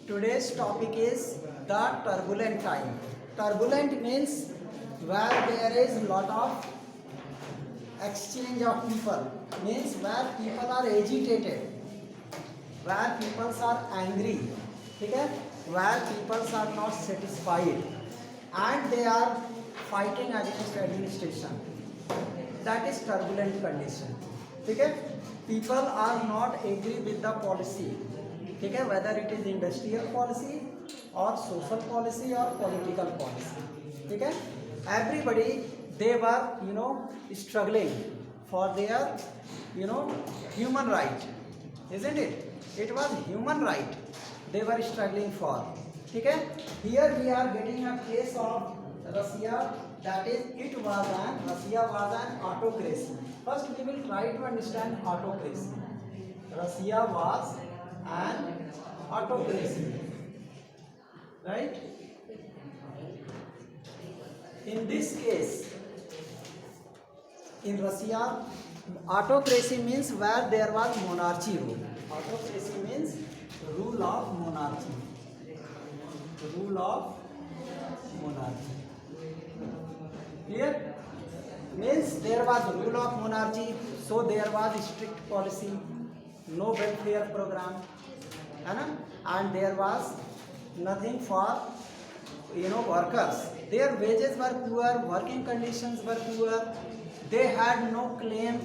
Today's topic is the turbulent time. Turbulent means where there is lot of exchange of people, means where people are agitated, where people are angry, okay? Where people are not satisfied and they are fighting against administration. That is turbulent condition. Okay? People are not agree with the policy. Okay? Whether it is industrial policy or social policy or political policy. Okay? Everybody, they were struggling for their human right, isn't it? It was human right they were struggling for. Okay? Here we are getting a case of Russia, that is Russia was an autocracy. First we will try to understand autocracy. Russia was an autocracy, right? In this case, in Russia, autocracy means where there was monarchy rule. Autocracy means rule of monarchy. Rule of monarchy. Clear? Means there was rule of monarchy, so there was strict policy, no welfare program, and there was nothing for workers. Their wages were poor, working conditions were poor. They had no claim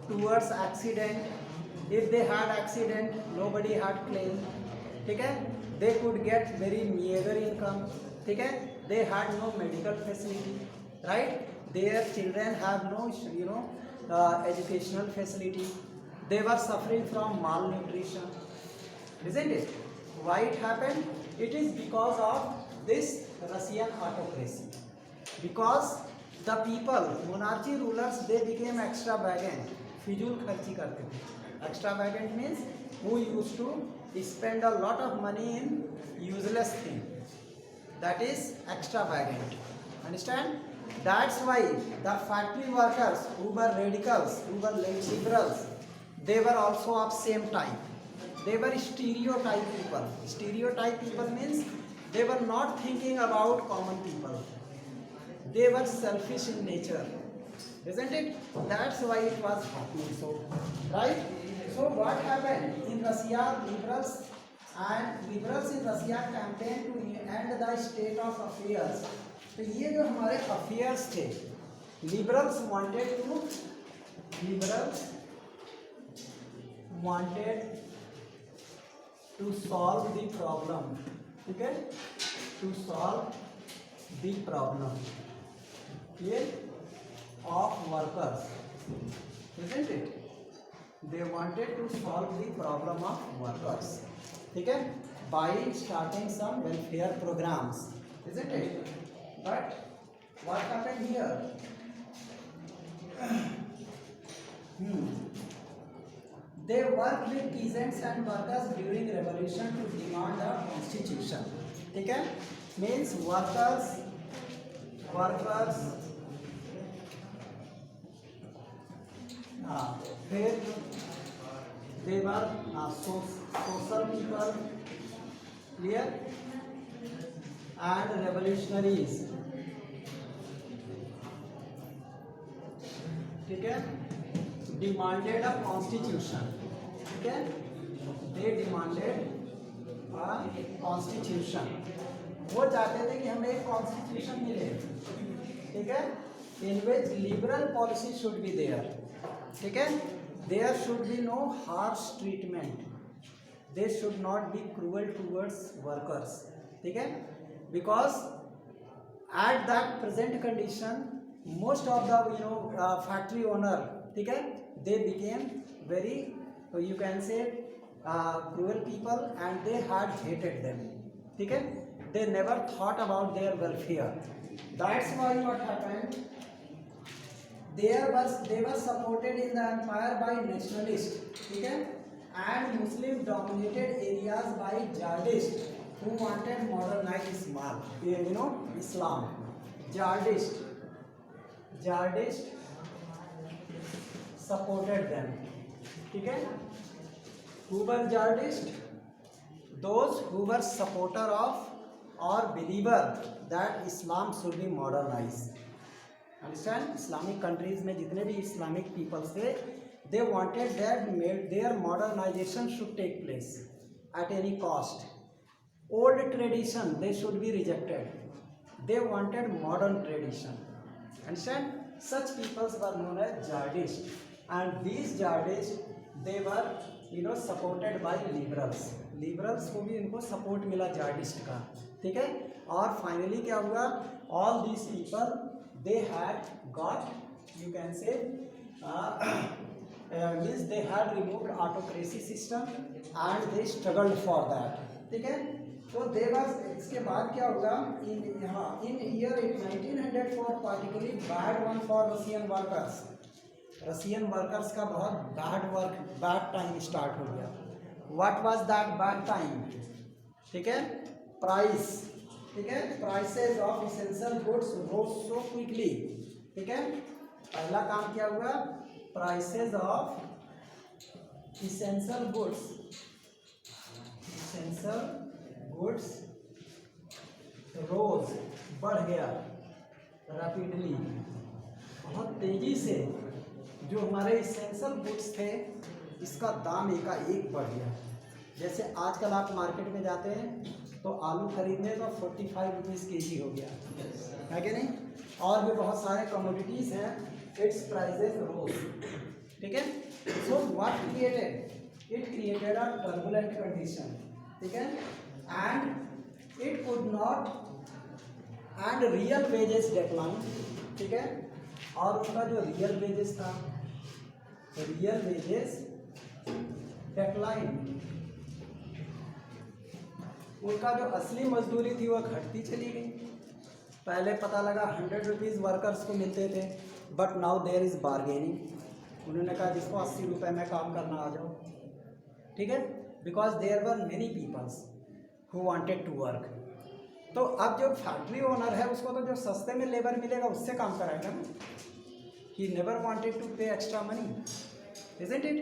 towards accident. If they had accident, nobody had claim. Okay? They could get very meager income. Okay? They had no medical facility, right? Their children have no educational facility. They were suffering from malnutrition, isn't it? Why it happened? It is because of this Russian autocracy. Because the people, monarchy rulers, they became extravagant. Fizul kharchi karte the. Extravagant means who used to spend a lot of money in useless things. That is extravagant. Understand? That's why the factory workers who were radicals, who were liberals, they were also of same type. They were stereotype people. Stereotype people means they were not thinking about common people. They were selfish in nature, isn't it? That's why it was happening. So, right? So what happened in Russia? Liberals in Russia campaigned to end the state of affairs. तो ये जो हमारे affairs थे, liberals wanted to solve the problem. Okay? To solve the problem of workers, isn't it? They wanted to solve the problem of workers, okay, by starting some welfare programs, isn't it? But what happened here? They worked with peasants and workers during revolution to demand a constitution. Okay? Means workers, फिर they were social people, clear, and revolutionaries. ठीक है? Demanded a constitution. Okay? They demanded a constitution. वो चाहते थे कि हमें एक constitution मिले, ठीक है, in which liberal policy should be there. ठीक है? There should be no harsh treatment. They should not be cruel towards workers. ठीक है? Because at that present condition, most of the factory owner, ठीक है, they became very, you can say, cruel people, and they had hated them. ठीक है? They never thought about their welfare. That's why what happened? They were supported in the empire by nationalists, okay, and Muslim dominated areas by jihadists who wanted modernize Islam. Islam. Jihadists supported them. ठीक है? Who were jihadists? those who were supporter of or believer that Islam should be modernized. Understand? Islamic countries में जितने भी Islamic peoples थे, they wanted that their modernization should take place at any cost. Old tradition they should be rejected. They wanted modern tradition. Understand? Such peoples were known as Jihadists, and these Jihadists they were supported by liberals. Liberals को भी इनको support मिला jihadist का, ठीक है. और finally क्या हुआ? All these people they had got, you can say, means they had removed autocracy system and they struggled for that, ठीक है. तो इसके बाद क्या होगा? In year 1904 particularly bad one for Russian workers. Russian workers का बहुत बैड टाइम स्टार्ट हो गया. What was that bad time? ठीक है. प्राइस, ठीक है, prices of essential goods rose so quickly. ठीक है. पहला काम क्या हुआ? Prices of essential goods rose बढ़ गया रैपिडली, बहुत तेजी से. जो हमारे इसेंशियल गुड्स थे इसका दाम एकाएक बढ़ गया. जैसे आजकल आप मार्केट में जाते हैं तो आलू खरीदने तो 45 रुपीज़ के हो गया है कि नहीं. और भी बहुत सारे कमोडिटीज़ हैं, इट्स प्राइजेस रोज. ठीक है. So what created? It created a turbulent condition. ठीक है. And it could not, and real wages decline. ठीक है. और उसका जो रियल वेजेस था, रियल वेजेस डिक्लाइन. उनका जो असली मजदूरी थी वो घटती चली गई. पहले पता लगा 100 रुपीज़ वर्कर्स को मिलते थे, but now there is bargaining. उन्होंने कहा जिसको 80 रुपये में काम करना आ जाओ. ठीक है. Because there were many peoples who wanted to work. तो अब जो फैक्ट्री ओनर है उसको तो जो सस्ते में लेबर मिलेगा उससे काम कराएगा ना. ही नेवर वांटेड टू पे एक्स्ट्रा मनी, इजंट इट.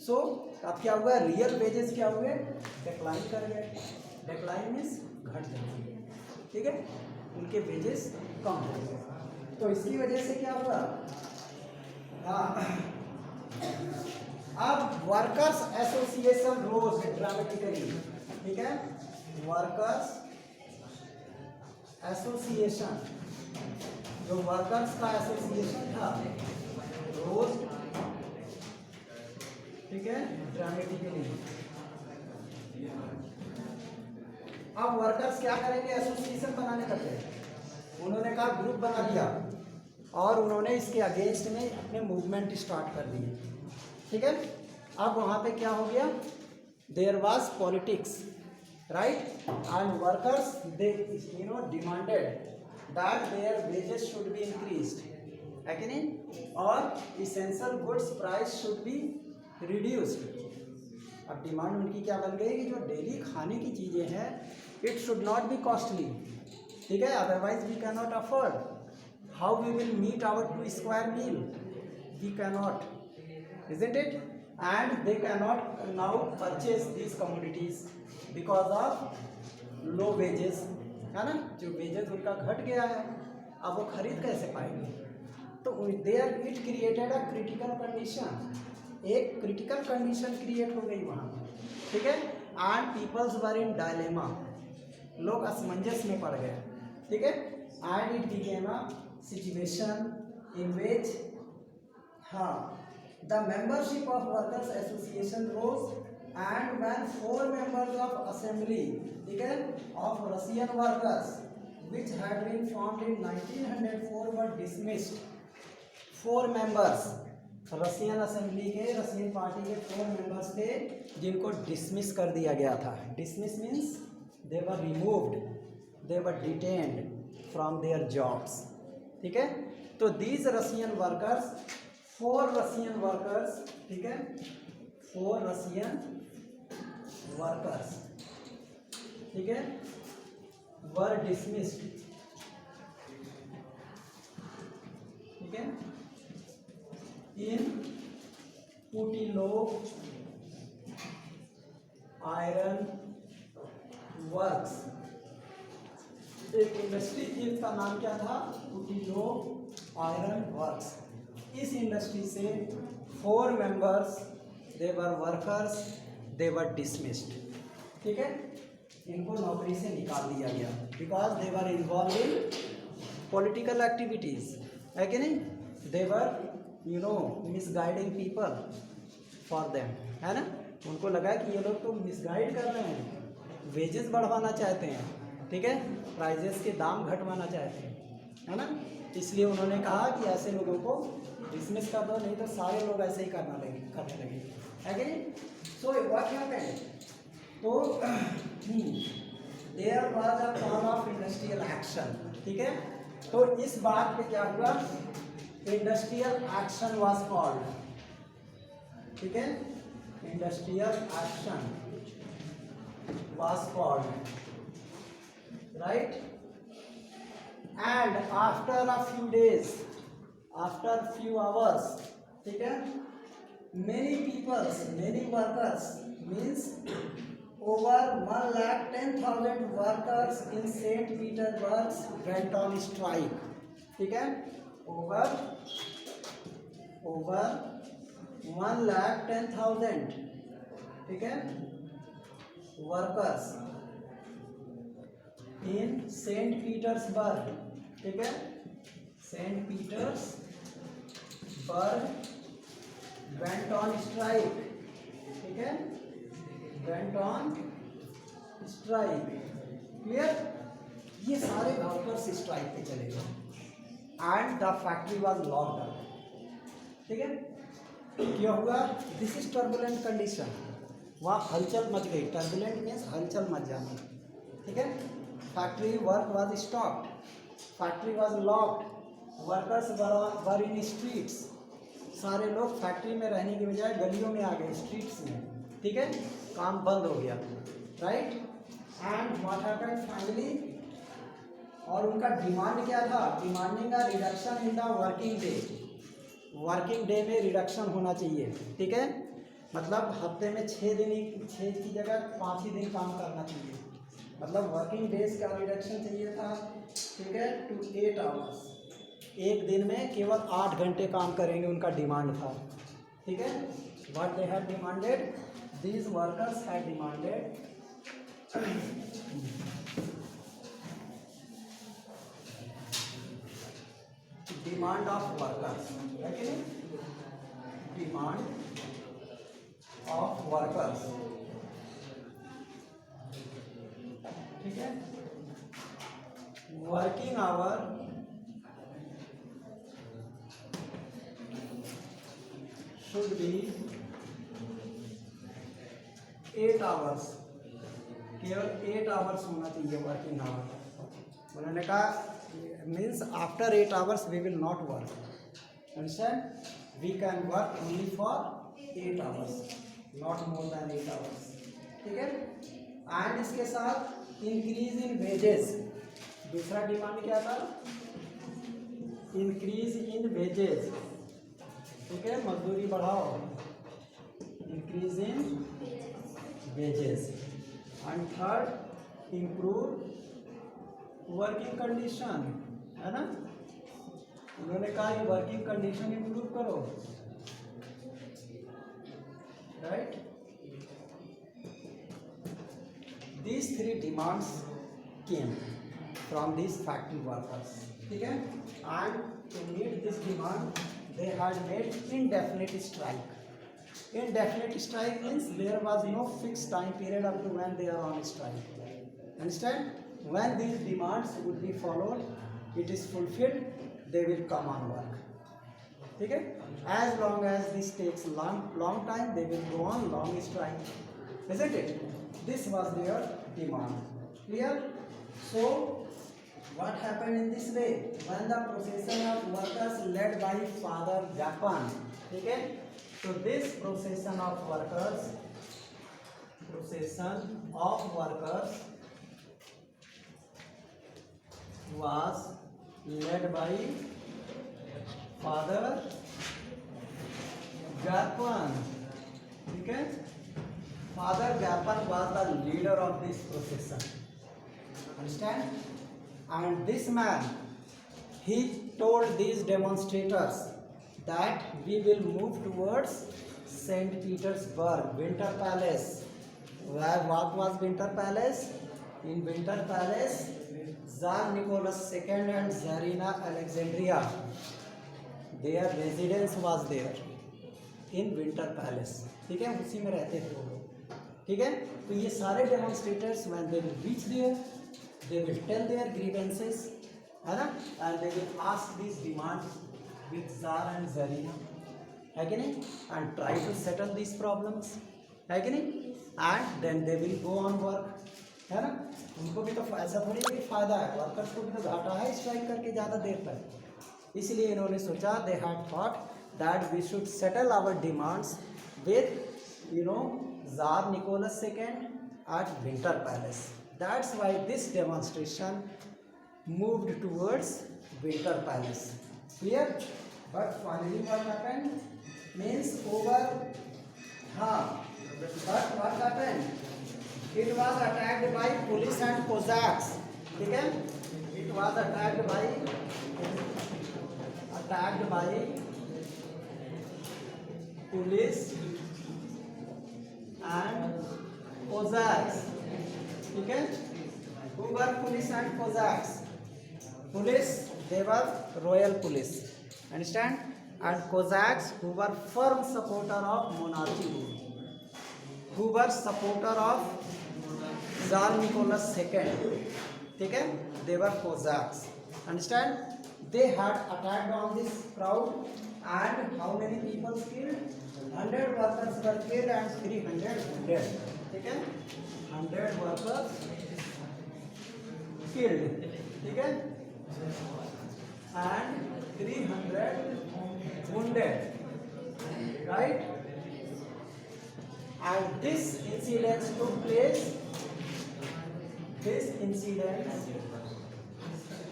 सो अब क्या हुआ? रियल वेजेस क्या हुए? डिक्लाइन कर गए. डिक्लाइन मीन्स घट जाएंगे. ठीक है. उनके वेजेस कम हो गए. तो इसकी वजह से क्या हुआ? अब वर्कर्स एसोसिएशन रोज ड्रामेटिकली. ठीक है. वर्कर्स एसोसिएशन, जो वर्कर्स का एसोसिएशन था, रोज, ठीक है, ड्रामेटिकली. अब वर्कर्स क्या करेंगे? एसोसिएशन बनाने लगते हैं. उन्होंने कहा ग्रुप बना दिया और उन्होंने इसके अगेंस्ट में अपने मूवमेंट स्टार्ट कर दिए. ठीक है. अब वहाँ पे क्या हो गया? There was politics, right. And workers they demanded that their wages should be increased, है कि नहीं, और essential goods price should be reduced. अब डिमांड उनकी क्या बन गई कि जो डेली खाने की चीज़ें हैं it should not be costly. ठीक है. Otherwise we can not afford. How we will meet our 2 square meal? We can not, isn't it? And they cannot now purchase these commodities because of low wages, है ना. जो wages उनका घट गया है, अब वो खरीद कैसे पाएंगे? तो there it created a critical condition. एक क्रिटिकल कंडीशन क्रिएट हो गई वहाँ. ठीक है. And peoples were in dilemma. लोग असमंजस में पड़ गए. ठीक है. And it became a situation in which, हाँ, the membership of workers association rose, and when 4 members of assembly, okay, of Russian workers which had been formed in 1904 were dismissed. 4 members Russian assembly के, Russian party के 4 members थे जिनको dismiss कर दिया गया था. Dismiss means they were removed, they were detained from their jobs. ठीक है. तो these Russian workers, 4 Russian workers, ठीक है, 4 रशियन वर्कर्स, ठीक है, वर डिसमिस्ड. ठीक है. इन पुटिलोव आयरन वर्क्स, एक इंडस्ट्री थी, उसका नाम क्या था, कुटीलो आयरन वर्क्स। इस इंडस्ट्री से 4 मेंबर्स, दे वर वर्कर्स, दे वर डिसमिस्ड। ठीक है, इनको नौकरी से निकाल दिया गया because they were involve in political activities, है कि नहीं, दे वर मिसगाइडिंग पीपल फॉर देम, है ना। उनको लगा कि ये लोग तो मिसगाइड कर रहे हैं, वेजेस बढ़वाना चाहते हैं, ठीक है, प्राइजेस के दाम घटवाना चाहते हैं, है ना। इसलिए उन्होंने कहा कि ऐसे लोगों को डिसमिस कर दो, नहीं तो सारे लोग ऐसे ही करने लगे, है कि नहीं। सो व्हाट हैपेंड, तो there was a call of industrial action, ठीक है। तो इस बात पे क्या हुआ, इंडस्ट्रियल एक्शन वाज कॉल्ड, ठीक है, industrial action was called, right, and after a few days, after few hours, ठीक है, many peoples, many workers, means over 1,10,000 workers in St. Petersburg went on strike, ठीक है, over 1,10,000, ठीक है, workers in Saint Petersburg, ठीक है, Saint Petersburg went on strike, ठीक है, वेंट ऑन स्ट्राइक, क्लियर। ये सारे वर्कर्स स्ट्राइक पे चले गए and the factory was locked down, ठीक है। क्या हुआ, दिस इज टर्बुलेंट कंडीशन, वहाँ हलचल मच गई, टर्बुलेंट मीन्स हलचल मच जाना, ठीक है। Factory work was stopped, factory was locked, workers were in streets, सारे लोग फैक्ट्री में रहने की बजाय गलियों में आ गए, स्ट्रीट्स में, ठीक है, काम बंद हो गया, right. And what happened finally, और उनका डिमांड क्या था, demanding a reduction in the working day, working day में रिडक्शन होना चाहिए, ठीक है, मतलब हफ्ते में 6 की जगह 5 ही दिन काम करना चाहिए, मतलब वर्किंग डेज का रिडक्शन चाहिए था, ठीक है, टू 8 आवर्स, एक दिन में केवल 8 घंटे काम करेंगे, उनका डिमांड था, ठीक है। What they had demanded, these workers had demanded demand of workers, है कि नहीं, डिमांड ऑफ वर्कर्स, ठीक है, working hour should be 8 hours, केवल 8 आवर्स होना चाहिए वर्किंग आवर। उन्होंने कहा means after 8 hours we will not work, understand, we can work only for 8 hours, not more than 8 hours, ठीक है। एंड इसके साथ इंक्रीज इन वेजेस, दूसरा डिमांड क्या था, इंक्रीज इन वेजेस, ठीक है, मजदूरी बढ़ाओ, increase in wages. And third, improve working condition, है ना, उन्होंने कहा ये वर्किंग कंडीशन इम्प्रूव करो, right. These 3 demands came from these factory workers, ठीक है, and to meet this demand they had made indefinite strike. Indefinite strike means there was no fixed time period up to when they are on strike, understand, when these demands would be followed, it is fulfilled, they will come on work, ठीक है, as long as this takes long time they will go on long strike, isn't it? This was their demand, clear. So what happened in this way, when the procession of workers led by Father Japan, okay, so this procession of workers was led by Father Japan, ठीक है, Father Gapan was the leader of this procession. Understand? And this man, he told these demonstrators that we will move towards St. Petersburg, Winter Palace. Where what was Winter Palace? In Winter Palace, Tsar Nicholas II and Tsarina Alexandria, their residence was there in Winter Palace. ठीक है, उसी में रहते थे वो लोग. ठीक है, तो ये सारे demonstrators when they will reach there, they will tell their grievances, है ना, and they will ask these demands with Tsar and Tsarina, है कि नहीं, and try to settle these problems, है कि नहीं, and then they will go on work, है ना. उनको भी तो ऐसा थोड़ी कोई फायदा है, वर्कर्स को भी तो घाटा है स्ट्राइक करके ज़्यादा देर तक. इसलिए इन्होंने सोचा, they had thought that we should settle our demands with, Tsar Nicholas II at Winter Palace. That's why this demonstration moved towards Winter Palace. Clear? But finally what happened? Means but what happened? It was attacked by police and Cossacks. ठीक है? It was attacked by police and Cossacks. ठीक है? Who were police and Cossacks? Police, they were royal police. Understand? And Cossacks, who were firm supporter of monarchy rule, who were supporter of Tsar Nicholas II. ठीक है? They were Cossacks. Understand? They had attacked on this crowd, and how many people killed? 100 workers were killed and 300 wounded. ठीक है? 100 workers killed. ठीक है? And 300 wounded. Right? And this incident took place. This incident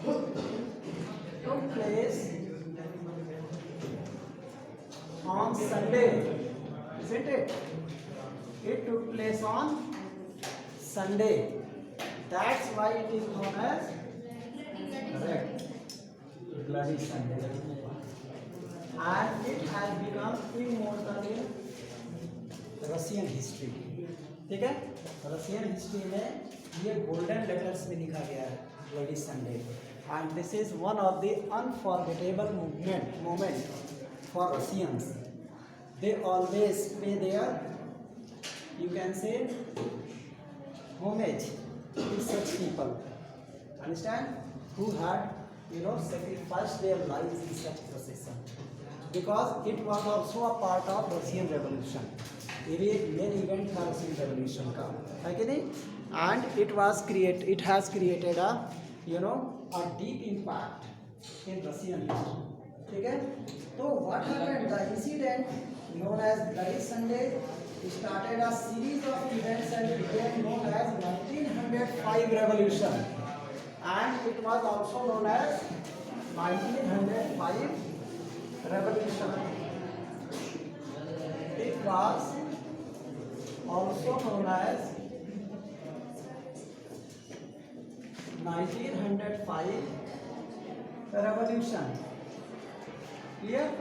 took place on Sunday, isn't it? It took place on Sunday. That's why it is known as Bloody Sunday. And it has become immortal in Russian history. ठीक है? Russian history में ये golden letters में लिखा गया है bloody Sunday. And this is one of the unforgettable moment for Russians. They always pay their, you can say, homage to such people. Understand? Who had, sacrificed their lives in such procession. Because it was also a part of Russian Revolution. ये भी एक main event था Russian revolution का, है कि नहीं? And it has created a deep impact in Russian history. ठीक है? तो what happened? The incident known as Bloody Sunday started a series of events and became known as 1905 Revolution, and it was also known as 1905 Revolution. It was also known as 1905 Revolution. Clear?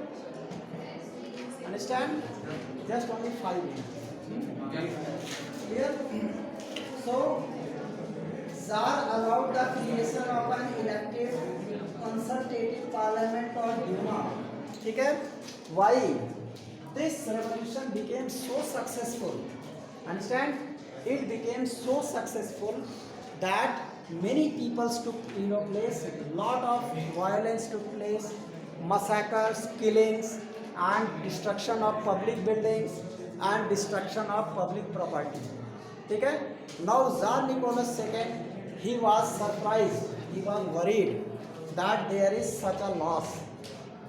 Understand? Just only 5 minutes. Clear? So, Tsar allowed the creation of an elected consultative parliament or Duma. ठीक है? Why? This revolution became so successful. Understand? It became so successful that many people took place. Lot of violence took place, massacres, killings, and destruction of public buildings and destruction of public property. ठीक है? Now Tsar Nicholas II, he was surprised, he was worried that there is such a loss.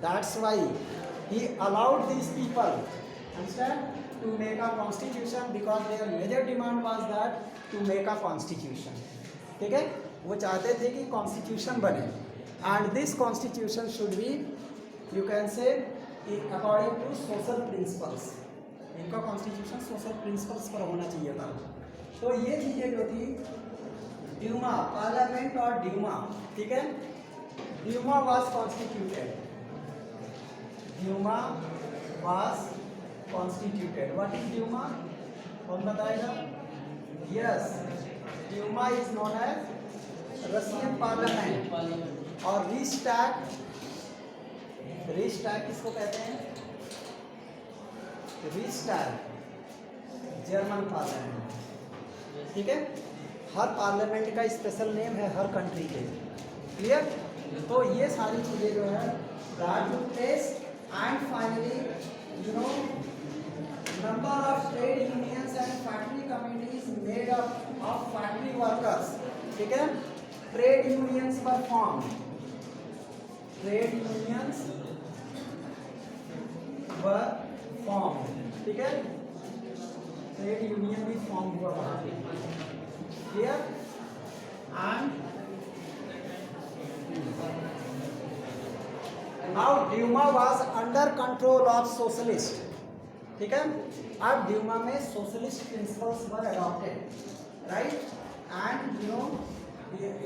That's why he allowed these people, understand, to make a constitution, because their major demand was that to make a constitution. ठीक है? वो चाहते थे कि constitution बने, and this constitution should be, you can say, according to social principles. इनका constitution social principles पर होना चाहिए था। तो ये चीज़ें जो थी ड्यूमा, पार्लियामेंट और ड्यूमा, ठीक है। Duma was constituted, Duma was constituted. What is Duma? कौन बताएगा? Yes, Duma is known as Russian parliament और रीस्टैग, रीस्टैग किसको कहते हैं? रीस्टैग जर्मन पार्लियामेंट, ठीक है। हर पार्लियामेंट का स्पेशल नेम है हर कंट्री के, क्लियर। तो ये सारी चीज़ें जो है that took place and finally you know number of trade unions and factory communities made up of factory workers, ठीक है। Trade unions were form, trade unions were form, ठीक है। ट्रेड यूनियन भी फॉर्म हुआ वहाँ पे, clear. And now Duma was under control of socialist, ठीक है। अब ड्यूमा में socialist principles were adopted, right. And you know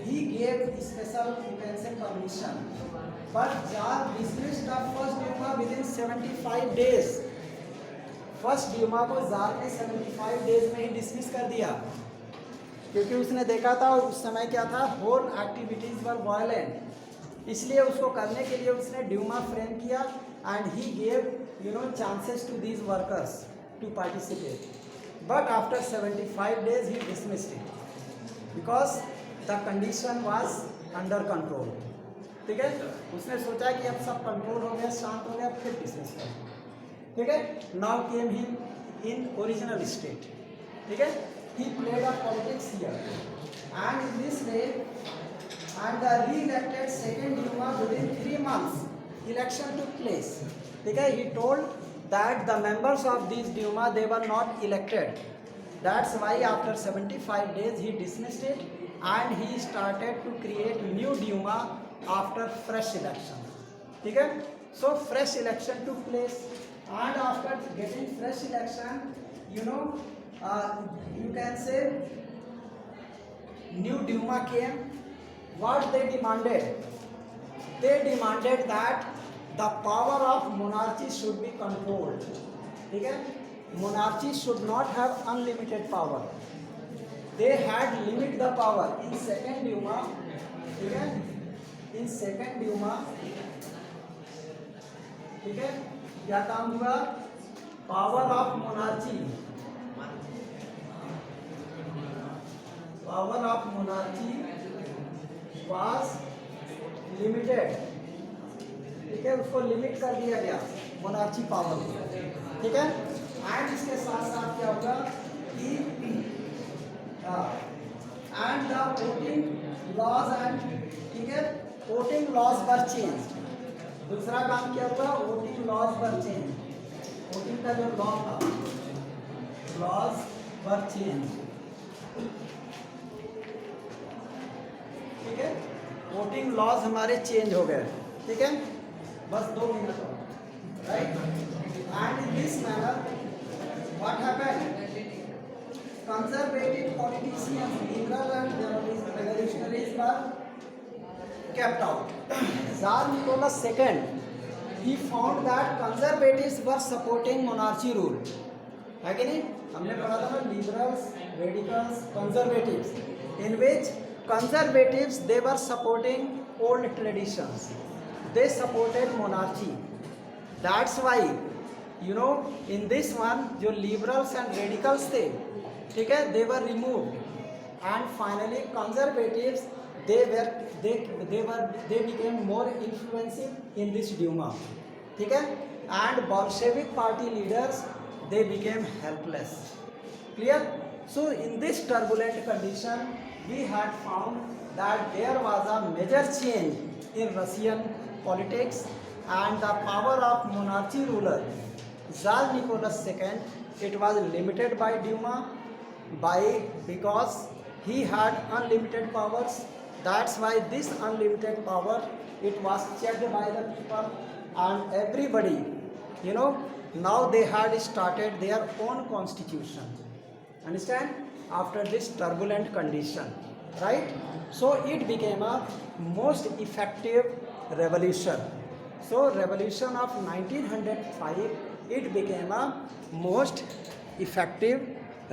he gave special you can say permission, but Tsar dismissed the first Duma within 75 days. First Duma को tsar ने 75 days में ही dismiss कर दिया, क्योंकि उसने देखा था उस समय क्या था, होल एक्टिविटीज वर वायलेंट, इसलिए उसको करने के लिए उसने ड्यूमा फ्रेम किया and he gave you know chances to these workers to participate, but after 75 days he dismissed it because the condition was under control, ठीक है। उसने सोचा कि अब सब कंट्रोल हो गया, शांत हो गया, फिर डिसमिस कर, ठीक है। Now came he in original state, ठीक है। He played a politics here and in this way and the re-elected second Duma within 3 months election took place, ठीक है। He told that the members of this Duma they were not elected, that's why after 75 days he dismissed it and he started to create new Duma after fresh election, ठीक है। So fresh election took place and after getting fresh election you know you can say new Duma came. What they demanded? They demanded that the power of monarchy should be controlled, ठीक है। Monarchy should not have unlimited power. They had limit the power in second Duma, ठीक है। in second Duma, ठीक है, क्या काम हुआ? Power of monarchy, power of monarchy was limited, ठीक है। उसको लिमिट कर दिया गया मोनार्ची पावर को, ठीक है। एंड इसके साथ साथ क्या होगा कि and the voting laws and, ठीक है, वोटिंग लॉज वर चेंज। दूसरा काम क्या हुआ? Voting laws were change, voting का जो लॉ था लॉज वर चेंज, ठीक है। वोटिंग लॉज हमारे चेंज हो गए, ठीक है। बस 2 मिनट और, right. And in this manner what happened? Conservative politicians, liberal and revolutionaries were kept out. Tsar Nicholas II, he found that conservatives were supporting monarchy rule, है कि नहीं? हमने पढ़ा था ना, liberals, radicals, conservatives, in which conservatives they were supporting old traditions, they supported monarchy. That's why you know in this one जो liberals and radicals थे, ठीक है, they were removed and finally conservatives they became more influential in this Duma, ठीक है, and Bolshevik party leaders they became helpless, clear. So in this turbulent condition we had found that there was a major change in Russian politics and the power of monarchy ruler Tsar Nicholas II, it was limited by Duma because he had unlimited powers. That's why this unlimited power it was checked by the people and everybody, you know, Now they had started their own constitution. Understand? After this turbulent condition, right? So it became a most effective revolution. So revolution of 1905, it became a most effective